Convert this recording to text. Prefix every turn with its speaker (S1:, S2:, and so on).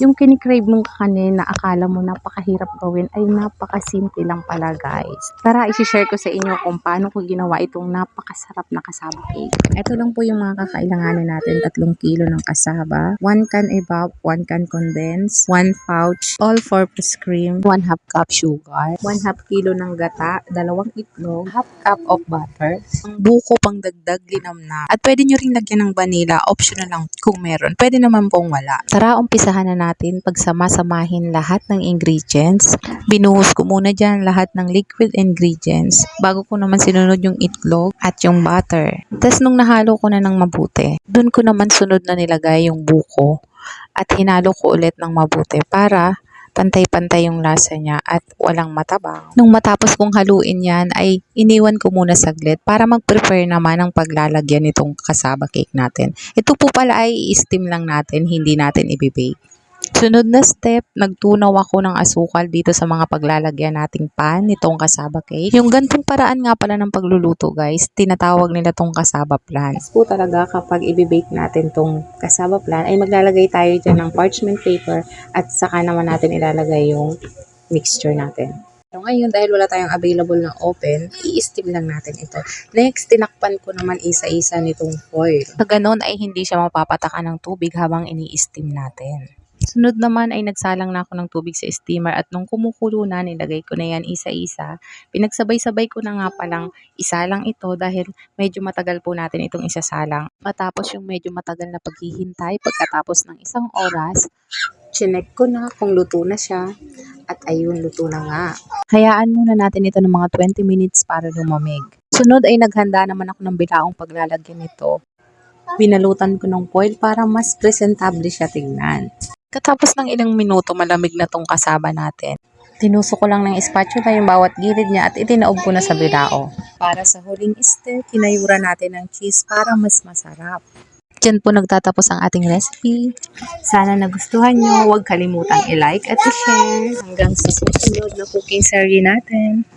S1: yung kinikrave mong kakanin na akala mo napakahirap gawin ay napakasimple lang pala guys. Tara, isi-share ko sa inyo kung paano ko ginawa itong napakasarap na kasaba cake. Ito lang po yung mga kakailanganin natin. 3 kilo ng kasaba, 1 can evap, 1 can condense, 1 pouch all-purpose cream, 1/2 cup sugar, 1/2 kilo ng gata, 2 itlog, 1/2 cup of butter, ang buko pang dagdag linamnam. At pwede nyo ring lagyan ng vanilla, optional lang kung meron. Pwede naman pong wala. Tara, umpisahan na natin pagsama-samahin lahat ng ingredients. Binuhos ko muna dyan lahat ng liquid ingredients bago ko naman sinunod yung itlog at yung butter. Tapos nung nahalo ko na ng mabuti, dun ko naman sunod na nilagay yung buko at hinalo ko ulit ng mabuti para pantay-pantay yung lasa niya at walang matabang. Nung matapos kong haluin yan ay iniwan ko muna saglit para mag-prepare naman ang paglalagyan nitong kasaba cake natin. Ito po pala ay i-steam lang natin, hindi natin i-bake. Sunod na step, nagtunaw ako ng asukal dito sa mga paglalagyan nating pan nitong kasaba cake. Yung gantong paraan nga pala ng pagluluto guys, tinatawag nila tong kasaba plan. Yes po talaga kapag i-bake natin tong kasaba plan ay maglalagay tayo dyan ng parchment paper at saka naman natin ilalagay yung mixture natin. So ngayon dahil wala tayong available na oven, i-steam lang natin ito. Next, tinakpan ko naman isa-isa nitong foil. Sa ganun ay hindi siya mapapatakan ng tubig habang ini-steam natin. Sunod naman ay nagsalang na ako ng tubig sa steamer at nung kumukulo na, nilagay ko na yan isa-isa. Pinagsabay-sabay ko na nga palang isalang ito dahil medyo matagal po natin itong isasalang. Matapos yung medyo matagal na paghihintay, pagkatapos ng 1 oras, chinek ko na kung luto na siya at ayun, luto na nga. Hayaan muna natin ito ng mga 20 minutes para lumamig. Sunod ay naghanda naman ako ng bilaong paglalagyan nito. Binalutan ko ng foil para mas presentable siya tingnan. Katapos ng ilang minuto, malamig na tong kasaba natin. Tinusok ko lang ng spatula yung bawat gilid niya at itinaob ko na sa bilao. Para sa huling step, kinayura natin ng cheese para mas masarap. Diyan po nagtatapos ang ating recipe. Sana nagustuhan nyo. Huwag kalimutang i-like at i-share. Hanggang sa susunod na cooking series natin.